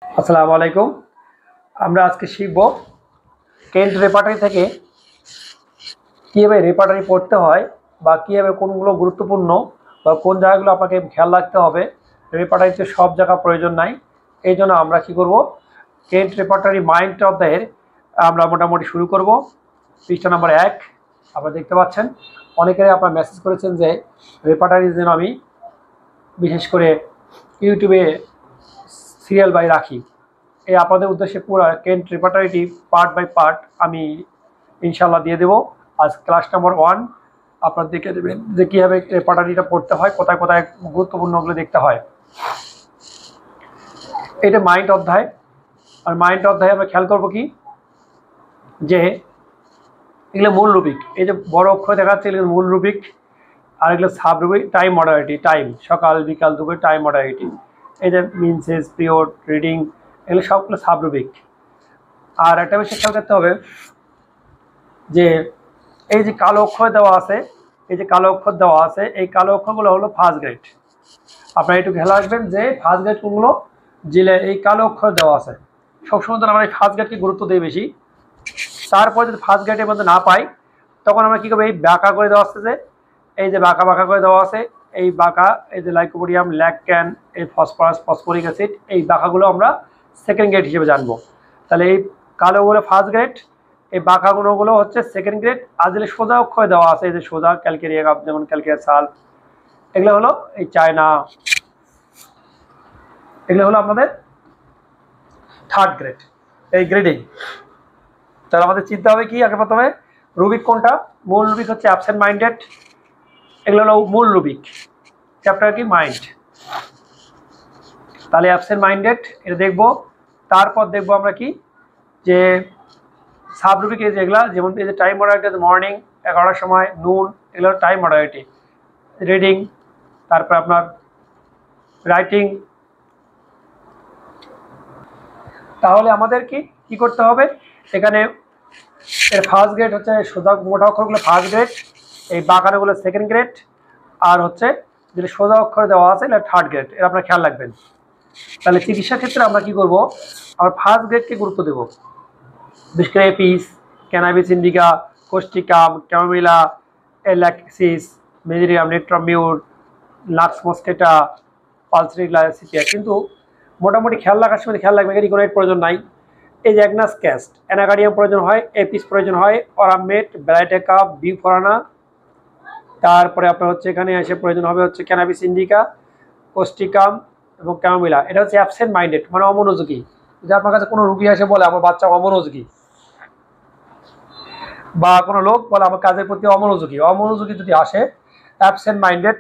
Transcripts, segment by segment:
আসসালামু আলাইকুম। আমরা আজকে শিখব কেন্ট রেপার্টরি থেকে কীভাবে রেপার্টরি পড়তে হয় বা কীভাবে কোনগুলো গুরুত্বপূর্ণ বা কোন জায়গাগুলো আপনাকে খেয়াল রাখতে হবে। রেপার্টরিতে সব জায়গা প্রয়োজন নাই, এই জন্য আমরা কী করব, কেন্ট রেপার্টরি মাইন্ড অধ্যায়ের আমরা মোটামুটি শুরু করব। পৃষ্ঠা নম্বর 1 আপনারা দেখতে পাচ্ছেন। অনেকেই আপনারা মেসেজ করেছেন যে রেপার্টরি যেন আমি বিশেষ করে ইউটিউবে সিরিয়াল বাই রাখি। এই আপনাদের উদ্দেশ্যে পুরো কেন্ট রেপার্টরিটি পার্ট বাই পার্ট আমি ইনশাল্লাহ দিয়ে দেবো। আজ ক্লাস নম্বর 1 আপনারা দেখে দেবেন যে কীভাবে রেপার্টরিটা পড়তে হয়, কোথায় কোথায় গুরুত্বপূর্ণগুলো দেখতে হয়। এটা মাইন্ড অধ্যায়। আর মাইন্ড অধ্যায়ে আমরা খেয়াল করবো কি, যে এগুলো মূল রুবিক, এই যে বড় অক্ষর দেখাচ্ছে এগুলো মূল রুবিক, আর এগুলো sub Rubik. Time modality, time সকাল বিকাল দুপুরে টাইম মডালিটি। এই যে মিনসেস, পিরিয়ড, রিডিং, এগুলো সবগুলো সাব রুবিক। আর একটা বিষয় খেয়াল করতে হবে যে এই যে কালো অক্ষর দেওয়া আছে, এই যে কালো অক্ষর দেওয়া আছে, এই কালো অক্ষরগুলো হলো ফার্স্ট গ্রেড। আপনারা একটু খেয়াল রাখবেন যে ফার্স্ট গ্রেড কোনগুলো, যে এই কালো অক্ষর দেওয়া আছে। সবসময় তো আমরা এই ফার্স্ট গ্রেডকে গুরুত্ব দিই বেশি। তারপর যদি ফার্স্ট গ্রেডের মধ্যে না পাই, তখন আমরা কী করবো, এই বাঁকা করে দেওয়া আছে, যে এই যে বাঁকা বাঁকা করে দেওয়া আছে, এই বাঁকা, এই যে লাইকোপোডিয়াম, ল্যাকক্যান, এই ফসফরাস, ফসফরিক অ্যাসিড, এই বাঁকাগুলো আমরা সেকেন্ড গ্রেড হিসেবে জানবো। তাহলে এই কালোগুলো ফার্স্ট গ্রেড, এই বাঁকাগুলোগুলো হচ্ছে সেকেন্ড গ্রেড। আর যেগুলো সোজা অক্ষরে দেওয়া আছে, এই যে সোজা ক্যালকেরিয়া কাপ, যেমন ক্যালকেরিয়া সাল্ফ, এগুলো হলো এই চায়না, এগুলো হলো আমাদের থার্ড গ্রেড। এই গ্রেডিং তাহলে আমাদের চিন্তা হবে কি, আগে প্রথমে রুবিক কোনটা, মূল রুবিক হচ্ছে অ্যাবসেন্ট মাইন্ডেড। এগুলো হলো মূল রুবিক, চ্যাপ্টার কি মাইন্ড। তাহলে অ্যাবসেন্ট মাইন্ডেড এটা দেখবো। তারপর দেখবো আমরা কি, যে সাব রুবিক, এই যেগুলা, যেমন এই যে টাইম মডালিটি, মর্নিং 11টার সময়, নুন, এগুলো টাইম মডালিটি। রিডিং, তারপর আপনার রাইটিং। তাহলে আমাদের কি করতে হবে, এখানে এর ফার্স্ট গ্রেড হচ্ছে সোজা মোটা অক্ষরগুলো ফার্স্ট গ্রেড, এই বাঁকানোগুলো সেকেন্ড গ্রেড, আর হচ্ছে যেটা সোজা অক্ষরে দেওয়া আছে এটা থার্ড গ্রেড। এটা আপনারা খেয়াল রাখবেন। তাহলে চিকিৎসা ক্ষেত্রে আমরা কি করব, আমরা ফার্স্ট গ্রেডকে গুরুত্ব দেবো। বিশেষ করে apis, cannabis indica, causticum, chamomilla, এলাক্সিস, মেজেরিয়াম, নেট্রামিউর, লাক্স মস্কেটা, পালসিগ্লাসিপিয়া। কিন্তু মোটামুটি খেয়াল রাখার সময় খেয়াল রাখবে এখানে কোনো প্রয়োজন নাই। এই যে অ্যাগনাস ক্যাস্ট, অ্যানাকার্ডিয়াম প্রয়োজন হয়, এপিস প্রয়োজন হয়, অরামেট, ব্যালাইটেকা, বিফরানা। তারপরে আপনার হচ্ছে এখানে এসে প্রয়োজন হবে হচ্ছে ক্যানাবিস ইন্ডিকা, কোস্টিকাম এবং ক্যামোমিলা। এটা হচ্ছে অ্যাবসেন্ট মাইন্ডেড, মানে অমনোযোগী। যদি আপনার কাছে কোনো রুগী এসে বলে আমার বাচ্চা অমনোযোগী, বা কোনো লোক বলে আমার কাজের প্রতি অমনোযোগী, অমনোযোগী যদি আসে, অ্যাবসেন্ট মাইন্ডেড,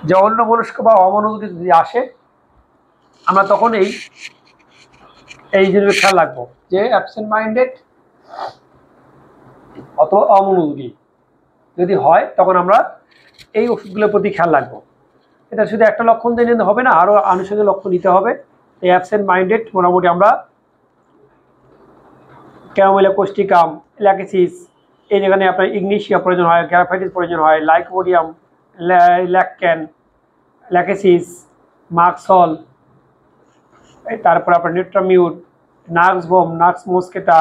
যে অন্য মনস্ক বা অমনোযোগী যদি আসে, আমরা তখন এই জিনিস খেয়াল রাখবো যে অ্যাবসেন্ট মাইন্ডেড অথবা অমনোযোগী যদি হয়, তখন আমরা এই ওষুধগুলোর প্রতি খেয়াল রাখবো। এটা শুধু একটা লক্ষণ দিয়ে নিতে হবে না, আরও আনুষঙ্গিক লক্ষণ নিতে হবে। এই অ্যাবসেন্ট মাইন্ডেড মোটামুটি আমরা ক্যামোমিলা, কোস্টিকাম, ল্যাকেসিস, এই যেখানে আপনার ইগনিশিয়া প্রয়োজন হয়, গ্যারাফাইটিস প্রয়োজন হয়, লাইকোপোডিয়াম, ল্যাকক্যান, ল্যাকেসিস, মার্কসল, তারপর আপনার natrum mur, nux vom, nux moschata,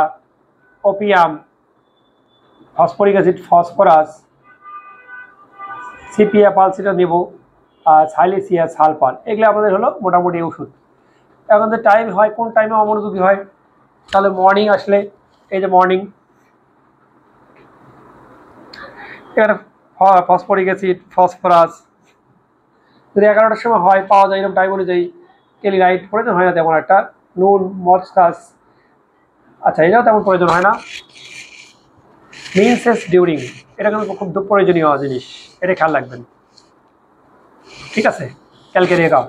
opium, phosphoric acid, phosphorus, sepia পালসিটা নেব, আর সাইলেসিয়া, সালফার। এগুলো আমাদের হলো মোটামুটি ওষুধ। এখন যে টাইম হয়, কোন টাইমে অমনোযোগী হয়, তাহলে মর্নিং আসলে, এই যে মর্নিং, এখানে ফসফরিক অ্যাসিড, ফসফরাস যদি 11টার সময় হয় পাওয়া যায়, এরকম টাইম অনুযায়ী কেলিনাইট প্রয়োজন হয় না তেমন একটা, নুন, মসকাস, আচ্ছা এটাও তেমন প্রয়োজন হয় না। মিনসেস ডিউরিং, এটা কিন্তু খুব প্রয়োজনীয় জিনিস, এটা খেয়াল রাখবেন। ঠিক আছে, ক্যালকেরিয়া কাপ,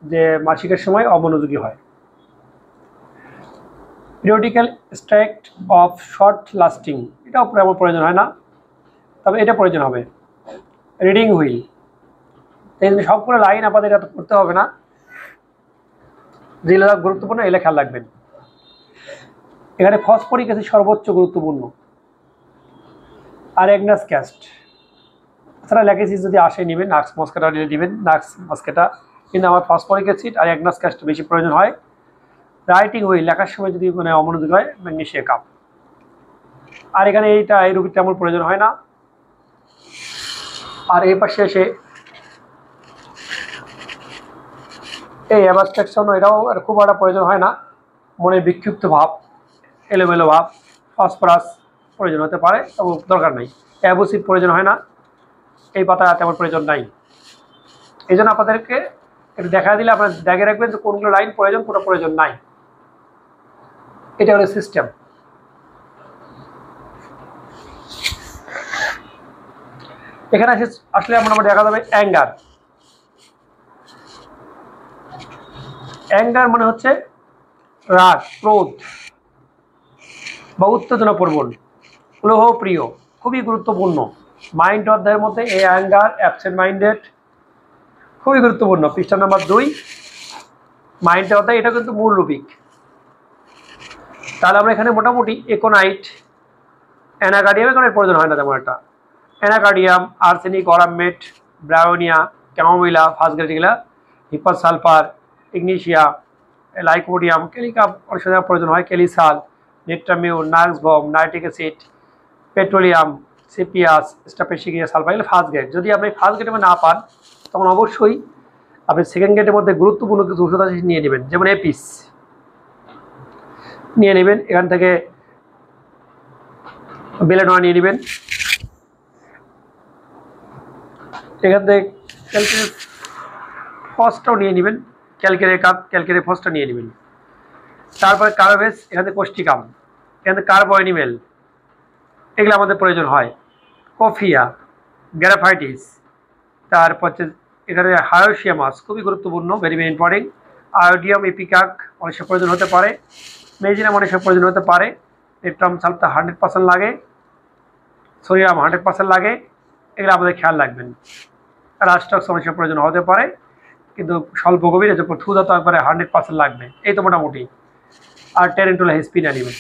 যে মাসিকের সময় অমনোযোগী হয়। পিরিয়ডিক্যাল স্ট্রাইক্ট অফ শর্ট লাস্টিং, এটাও তেমন প্রয়োজন হয় না, তবে এটা প্রয়োজন হবে। রিডিং হুইল, এই সবগুলো লাইন আপনাদের এটা পড়তে হবে না, যেগুলো গুরুত্বপূর্ণ এগুলো খেয়াল রাখবেন। এখানে ফসফরিক অ্যাসিড সর্বোচ্চ গুরুত্বপূর্ণ, আর অ্যাগনাস ক্যাস্ট। তাছাড়া ল্যাকেসিস যদি আসে নেবেন, নাক্স মস্কেটা নিয়ে নেবেন, নাক্স মস্কেটা, কিন্তু আমার ফসফরিক অ্যাসিড আর অ্যাগনাস ক্যাস্ট বেশি প্রয়োজন হয়। রাইটিং ওই লেখার সময় যদি মানে অমনোযোগ হয়, ম্যাগনেসিয়া কাপ। আর এখানে এই রুবিকটা আমার প্রয়োজন হয় না। আর এই পাশে এসে এই অ্যাবস্ট্রাকশন, এটাও খুব একটা প্রয়োজন হয় না। মনে বিক্ষিপ্ত ভাব, এলোমেলো ভাব, ফসফরাস প্রয়োজন হতে পারে, তবে দরকার নেই। অ্যাবোসিড প্রয়োজন হয় না, এই পাতা তেমন প্রয়োজন নাই। এই জন্য আপনাদেরকে একটু দেখা দিলে আপনারা দেখে রাখবেন যে কোনগুলো লাইন প্রয়োজন, কোনো প্রয়োজন নাই। এটা হলো সিস্টেম। এখানে আসলে আমরা দেখা যাবে অ্যাঙ্গার। অ্যাঙ্গার মানে হচ্ছে রাগ, ক্রোধ বা উত্তেজনাপ্রবণ, লোহপ্রিয়, খুবই গুরুত্বপূর্ণ। মাইন্ড অধ্যায়ের মধ্যে এই অ্যাঙ্গার, অ্যাবসেন্ট মাইন্ডেড খুবই গুরুত্বপূর্ণ। পৃষ্ঠা নাম্বার 2 মাইন্ড অধ্যায়, এটা কিন্তু মূল রূপিক। তাহলে আমরা এখানে মোটামুটি একোনাইট, অ্যানাকার্ডিয়াম, এখানে প্রয়োজন হয় না তেমন একটা। Anacardium, arsenic, aurum met, bryonia, chamomilla, ফাসগ্রেটিগুলা, হিপার সালফার, ইগনিশিয়া, লাইকোডিয়াম, ক্যালিকাম অনেক সময় প্রয়োজন হয়, ক্যালিসাল, natrum mur, nux vom, nitric acid, petroleum, সিপিয়াস, স্টাপেসিগিয়া, সালফার, এগুলো ফার্স্ট গ্রেড। যদি আপনি ফার্স্ট গ্রেডে না পান, তখন অবশ্যই আপনি সেকেন্ড গ্রেডের মধ্যে গুরুত্বপূর্ণ কিছু ওষুধ আছে নিয়ে নেবেন, যেমন এপিস নিয়ে নেবেন, এখান থেকে বেলেনোয়া নিয়ে নেবেন, এখান থেকে ক্যালকেরিয়া ফসটাও নিয়ে নেবেন, ক্যালকেরিয়া ফসটা নিয়ে নেবেন। তারপরে কার্বেস, এখান থেকে কোষ্টিকাম, এখান থেকে কার্বোঅ্যানিমেল, এগুলো আমাদের প্রয়োজন হয়। কফিয়া, গ্যারাফাইটিস, তারপর হচ্ছে এখানে হায়োসিয়ামাস, খুবই গুরুত্বপূর্ণ, ভেরি ভেরি ইম্পর্টেন্ট। আয়োডিয়াম, এপিকাক অনেক সময় প্রয়োজন হতে পারে, মেজিনাম অনেক সময় প্রয়োজন হতে পারে, নেট্রাম সালফার 100% লাগে, সোডিয়াম 100% লাগে, এগুলো আমাদের খেয়াল রাখবেন। রাস্টক্স অনেক সময় প্রয়োজন হতে পারে, কিন্তু স্বল্প গভীরে যখন থুদা তো একবারে 100% লাগবে, এই তো মোটামুটি। আর টেরেন্টুলা হেসপিনা নেবেন।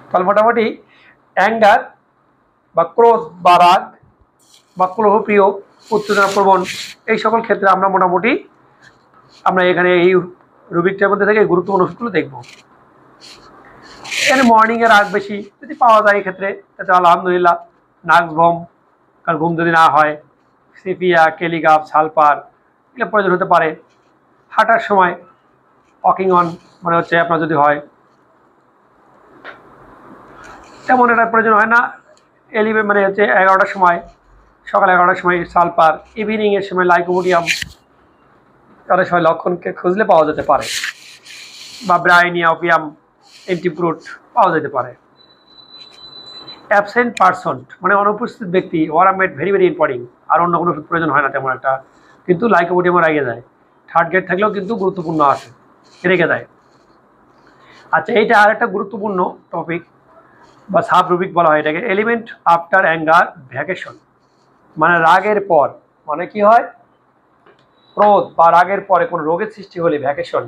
তাহলে মোটামুটি অ্যাঙ্গার বা ক্রোধ বা রাগ বা ক্লোহপ্রিয়, উত্তেজনাপ্রবণ, এই সকল ক্ষেত্রে আমরা এখানে এই রুবিকটার মধ্যে থেকে গুরুত্বপূর্ণ ওষুধগুলো দেখব। এখানে মর্নিংয়ে রাগ বেশি যদি পাওয়া যায় এক্ষেত্রে, তাতে আলহামদুলিল্লাহ। নাক্সবম, কারণ ঘুম যদি না হয়, সিপিয়া, ক্যালিকাপ, সালফার, এগুলো প্রয়োজন হতে পারে। হাঁটার সময় ওয়াকিং অন মানে হচ্ছে আপনার যদি হয়, তেমন এটা প্রয়োজন হয় না। মানে হচ্ছে 11টার সময়, সকাল 11টার সময় সালফার, ইভিনিংয়ের সময় লাইকোডিয়াম, তাদের সময় লক্ষণকে খুঁজলে পাওয়া যেতে পারে, বা ব্রায়োনিয়া, ওপিয়াম, অ্যান্টিপ্রুট পাওয়া যেতে পারে। অ্যাবসেন্ট পারসন মানে অনুপস্থিত ব্যক্তি, ওয়ারামেট, ভেরি ভেরি ইম্পর্টেন্ট। আর অন্য কোনো প্রয়োজন হয় না তেমন একটা, কিন্তু লাইকোডিয়ামও রেগে যায়। থার্ড গ্রেড থাকলেও কিন্তু গুরুত্বপূর্ণ আছে, রেগে যায়। আচ্ছা, এইটা আর একটা গুরুত্বপূর্ণ টপিক বা সাব রুবিক বলা হয় এটাকে, এলিমেন্ট আফটার অ্যাঙ্গার ভ্যাকেশন। মানে রাগের পর, মানে কি হয়, ক্রোধ বা রাগের পরে কোনো রোগের সৃষ্টি হলে ভ্যাকেশন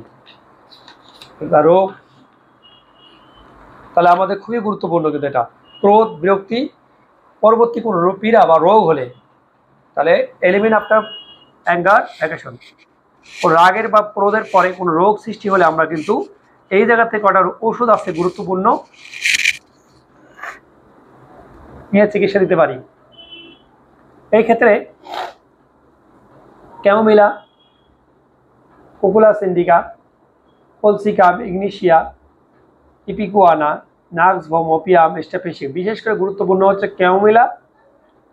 বা রোগ, তাহলে আমাদের খুবই গুরুত্বপূর্ণ কিন্তু এটা। ক্রোধ, বিরক্তি পরবর্তী কোনো পীড়া বা রোগ হলে, তাহলে এলিমেন্ট আফটার অ্যাঙ্গার ভ্যাকেশন, রাগের বা ক্রোধের পরে কোনো রোগ সৃষ্টি হলে আমরা কিন্তু এই জায়গা থেকে কটার ওষুধ আছে গুরুত্বপূর্ণ, নিয়ে চিকিৎসা দিতে পারি। এই ক্ষেত্রে ক্যামোমিলা, কুকুলাস ইন্ডিকা, কলসিকাম, ইগনিশিয়া, ইপিকুয়ানা, নাক্সবম, ওপিয়াম, স্টাফেসিক, বিশেষ করে গুরুত্বপূর্ণ হচ্ছে ক্যামোমিলা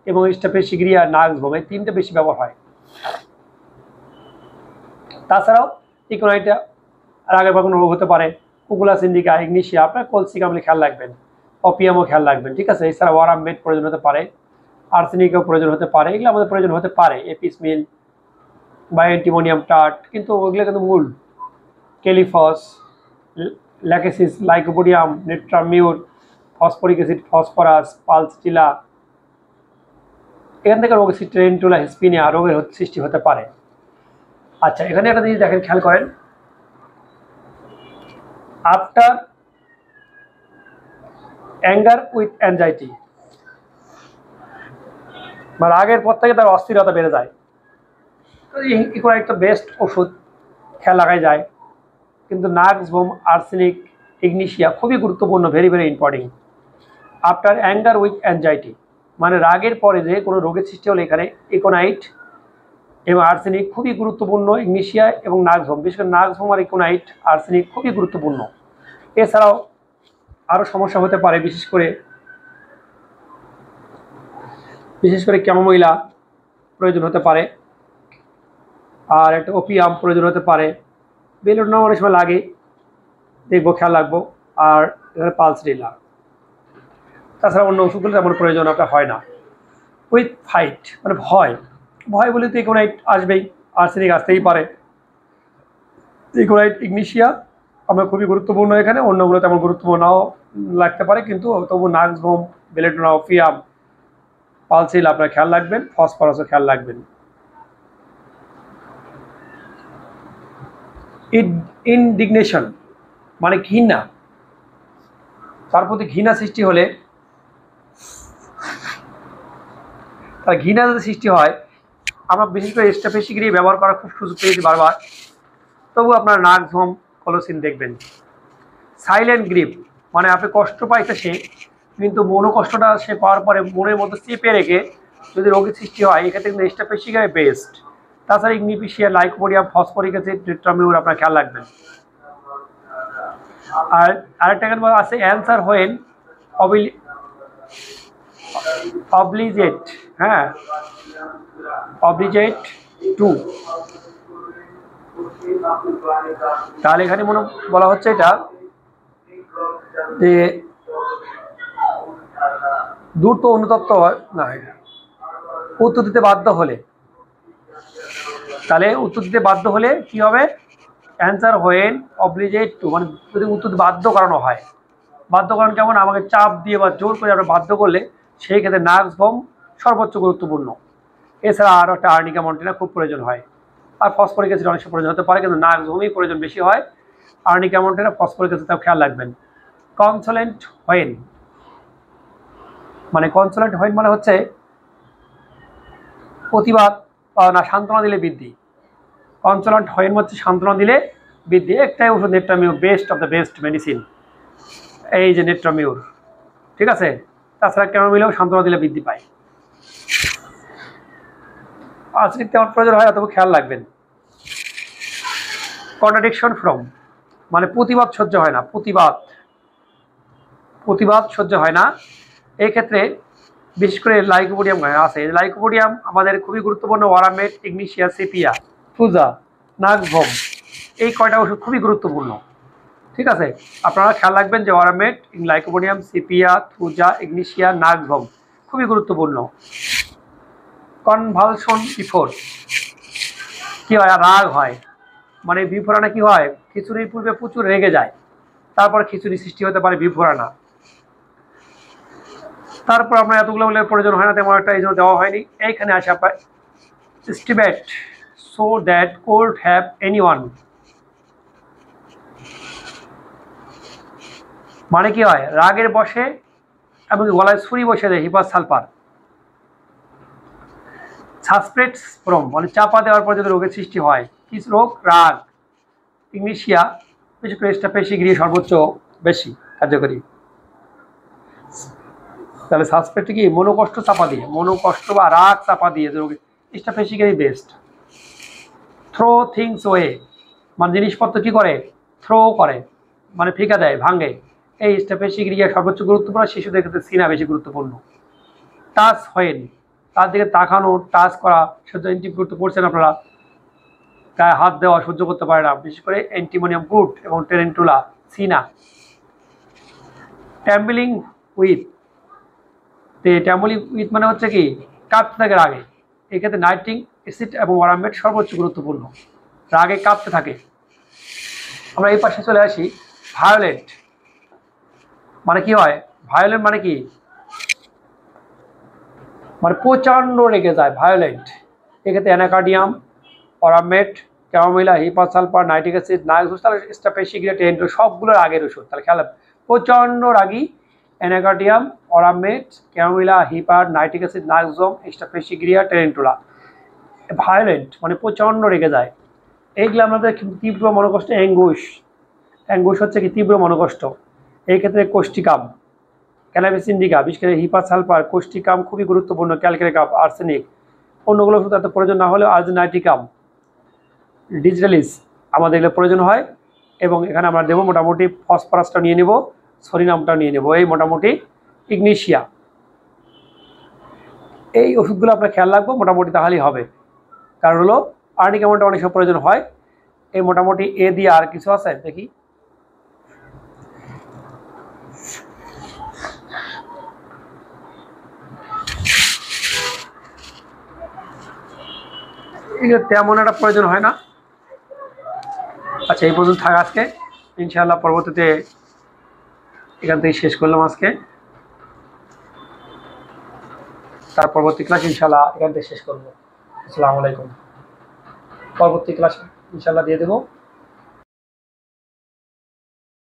এবং স্টাফেসিগ্রিয়া, নাক্সবম, এই তিনটে বেশি ব্যবহার হয়। তাছাড়াও ইকোনাইটা রাগের পর কোনো রোগ হতে পারে, কুকুলাস ইন্ডিকা, ইগনিশিয়া, আপনার কলসিকাম খেয়াল রাখবেন, ওপিয়ামও খেয়াল রাখবেন, ঠিক আছে। এছাড়া ওয়ারামেট প্রয়োজন হতে পারে, আর্সেনিকও প্রয়োজন হতে পারে, এগুলো আমাদের প্রয়োজন হতে পারে, এপিসমিল বা অ্যান্টিমোনিয়াম টার্ট, কিন্তু ওগুলো কিন্তু মূল। ক্যালিফস, Lachesis, lycopodium, নেট্রামিউর, phosphoric acid, phosphorus, পালসটিলা, এখান থেকে রোগের সৃষ্টি, টেরেন্টুলা হেসপিনিয়া রোগের সৃষ্টি হতে পারে। আচ্ছা, এখানে একটা জিনিস দেখেন, খেয়াল করেন, আফটার অ্যাঙ্গার উইথ অ্যাংজাইটি, বা রাগের পর থেকে তার অস্থিরতা বেড়ে যায়। ইকোনাইট তো বেস্ট ওষুধ, খেয়াল লাগাই যায়। কিন্তু নাক্সভোম, আর্সেনিক, ইগনিশিয়া খুবই গুরুত্বপূর্ণ, very very important. After anger with anxiety, মানে রাগের পরে যে কোনো রোগের সৃষ্টি হলে এখানে ইকোনাইট এবং আর্সেনিক খুবই গুরুত্বপূর্ণ, ইগনিশিয়া এবং নাক্সভোম, বিশেষ করে নাক্সভোম আর ইকোনাইট আর্সেনিক খুবই গুরুত্বপূর্ণ। এছাড়াও আরও সমস্যা হতে পারে, বিশেষ করে ক্যামোমাইলা প্রয়োজন হতে পারে, আর একটা ওপিয়াম প্রয়োজন হতে পারে। বেলুডোনা অনেক সময় লাগে, দেখবো, খেয়াল রাখবো। আর এখানে পালসরিলা, তাছাড়া অন্য ওষুধগুলো তেমন প্রয়োজন আপনার হয় না। উইথ ফাইট মানে ভয়, ভয় বলে তো ইকোনাইট আসবেই, আর্সেনিক আসতেই পারে। ইকোনাইট, ইগনিশিয়া আমরা খুবই গুরুত্বপূর্ণ এখানে, অন্যগুলো তেমন গুরুত্বপূর্ণ নাও লাগতে পারে, কিন্তু তবু নাক্সভোম, বেলেডোনা, ওপিয়াম, পালসিল আপনার খেয়াল রাখবেন, ফসফরাসও খেয়াল রাখবেন। ইনডিগনেশন মানে ঘৃণা, তার প্রতি ঘৃণা সৃষ্টি হলে, তার ঘৃণা যদি সৃষ্টি হয়, আমরা বিশেষ করে স্টাফেসিগিরি ব্যবহার করার খুব সুযোগ পেয়েছি বারবার, তবু আপনার নাক্সভোম, কলোসিন দেখবেন। সাইলেন্ট গ্রিপ মানে আপনি কষ্ট পাইতে সে, কিন্তু মনোকষ্টটা সে পাওয়ার পরে মনের মধ্যে চেপে রেখে যদি রোগের সৃষ্টি হয়, এক্ষেত্রে কিন্তু স্টাফেসিগিরি বেস্ট। তাছাড়া ইগনিফিশিয়া, লাইকোপোডিয়াম, ফসফরিক অ্যাসিড, টেট্রামিউর আপনার খেয়াল রাখবেন। আর আরেকটা আছে অ্যান্সার হোয়েন অবলিজেট, হ্যাঁ, অবলিজেট 2। তাহলে এখানে মনে বলা হচ্ছে এটা যে দ্রুত অনুতপ্ত না, উত্তর দিতে বাধ্য হলে, তাহলে উত্তর দিতে বাধ্য হলে কি হবে, অ্যান্সার হোয়েন অবলিজেট 2, মানে যদি উত্তর বাধ্য করানো হয়। বাধ্য করানো কেমন, আমাকে চাপ দিয়ে বা জোর করে আমরা বাধ্য করলে, সেই ক্ষেত্রে নাক্সভোম সর্বোচ্চ গুরুত্বপূর্ণ। এছাড়া আরও একটা আর্নিকা মন্টিনা খুব প্রয়োজন হয়, আর ফসফরিক অ্যাসিড অনেক প্রয়োজন হতে পারে, কিন্তু নাক্সভোমই প্রয়োজন বেশি হয়। আর্নিকা মন্টিনা, ফসফরিক অ্যাসিডটাও খেয়াল রাখবেন। কনসোলেন্ট হোয়েন মানে হচ্ছে প্রতিবাদ না, সান্ত্বনা দিলে বৃদ্ধি। কনসোলেন্ট হোয়েন হচ্ছে সান্ত্বনা দিলে বৃদ্ধি। একটাই ওষুধ natrum mur, best of the best medicine, এই যে নেট্রামিউর, ঠিক আছে। তাছাড়া ক্যামোমিলাও সান্ত্বনা দিলে বৃদ্ধি পায়। আর্সেনিক তেমন প্রয়োজন হয় না, তবু খেয়াল রাখবেন। কন্ট্রাডিকশন ফ্রম মানে প্রতিবাদ সহ্য হয় না, প্রতিবাদ সহ্য হয় না। এই ক্ষেত্রে বিশেষ করে লাইকোপোডিয়াম আছে, লাইকোপোডিয়াম আমাদের খুবই গুরুত্বপূর্ণ। ওয়ারামেট, ইগনিশিয়া, সেপিয়া, থুজা, নাক্সভোম, এই কয়টা ওষুধ খুবই গুরুত্বপূর্ণ, ঠিক আছে। আপনারা খেয়াল রাখবেন যে ওয়ারামেট, লাইকোপোডিয়াম, সেপিয়া, থুজা, ইগনিশিয়া, নাক্সভোম খুবই গুরুত্বপূর্ণ। কনভালশন বিফোর কি হয়, রাগ হয়, মানে বিফোরানা কি হয়, খিচুড়ির পূর্বে প্রচুর রেগে যায়, তারপর খিচুড়ি সৃষ্টি হতে পারে বিফোরানা। তারপর আপনার এতগুলো প্রয়োজন হয় না তেমন একটা, এই জন্য দেওয়া হয়নি। এইখানে আসে আপনার estimate so that cold have any one, মানে কি হয়, রাগের বসে এবং গলায় ছুরি বসে দেয়, হিপাস সালফার। সাসপেক্টস ফ্রম মানে চাপা দেওয়ার পর যদি রোগের সৃষ্টি হয়, কি রোগ, রাগ, ইগনিশিয়া, বিশেষ করে স্টাফেসিগিরি সর্বোচ্চ বেশি কার্যকরী। তাহলে সাসপেক্ট কি, মনোকষ্ট চাপা দিয়ে, মনোকষ্ট বা রাগ চাপা দিয়ে রোগী, স্টাফেসিগিরি বেস্ট। থ্রো থিংস ওয়ে মানে জিনিসপত্র কি করে, থ্রো করে, মানে ফিকা দেয়, ভাঙে, এই স্টাফেসিগিরি সর্বোচ্চ গুরুত্বপূর্ণ। শিশুদের ক্ষেত্রে সিনা বেশি গুরুত্বপূর্ণ। টাচ হোয়েন তার দিকে তাকানো, টাচ করা সহ্য, অ্যান্টিবিউট করছেন আপনারা, গায়ে হাত দেওয়া সহ্য করতে পারে না, বিশেষ করে অ্যান্টিমোনিয়াম গ্রুট এবং টেরেন্টুলা, সিনা। ট্যাম্বলিং উইথ, ট্যাম্বলিং উইথ মানে হচ্ছে কি, কাঁপতে থাকে রাগে, এক্ষেত্রে নাইট্রিক অ্যাসিড এবং ওয়ারামেট সর্বোচ্চ গুরুত্বপূর্ণ, রাগে কাঁপতে থাকে। আমরা এই পাশে চলে আসি। ভায়োলেন্ট মানে কি হয়, ভায়োলেন্ট মানে কি, মানে প্রচণ্ড রেগে যায়, ভায়োলেন্ট। এক্ষেত্রে anacardium, aurum met, chamomilla, hepar sulphur, nitric acid, নাইট্রোস, তাহলে স্টাফেসিগিরি, টেন্টো সবগুলোর আগের ওষুধ। তাহলে খেয়াল, প্রচণ্ড রাগী anacardium, aurum met, chamomilla, hepar, nitric acid, নাইট্রোজোম, স্টাফেসিগিরি, টেরেন্টুলা। ভায়োলেন্ট মানে প্রচণ্ড রেগে যায়। এইগুলো আমাদের তীব্র মনোকষ্ট, অ্যাঙ্গুইশ। অ্যাঙ্গুইশ হচ্ছে কি তীব্র মনোকষ্ট। এই ক্ষেত্রে কোষ্টিকাম, ক্যানাবিস ইন্ডিকা, বিশেষ করে হিপা সালফার, কোষ্টিকাম খুবই গুরুত্বপূর্ণ, ক্যালকেরিকাম, আর্সেনিক। অন্যগুলো শুধু এত প্রয়োজন না হলেও আজনাইটিকাম, ডিজিটালিস আমাদের এগুলো প্রয়োজন হয়। এবং এখানে আমরা দেবো মোটামুটি ফসফরাসটা নিয়ে নেব, সরিনামটা নিয়ে নেব, এই মোটামুটি ইগনিশিয়া। এই ওষুধগুলো আপনার খেয়াল রাখবো মোটামুটি, তাহলেই হবে। কারণ হলো আর্নিক অ্যামাউন্টটা অনেক সময় প্রয়োজন হয়। এই মোটামুটি এ দিয়ে আর কিছু আছে দেখি, এগুলো তেমন একটা প্রয়োজন হয় না। আচ্ছা, এই পর্যন্ত থাক আজকে, ইনশাআল্লাহ পরবর্তীতে এখান থেকে শেষ করলাম আজকে। তার পরবর্তী ক্লাস ইনশাআল্লাহ এখান থেকে শেষ করবো। আসসালামু আলাইকুম। পরবর্তী ক্লাস ইনশাআল্লাহ দিয়ে দেবো।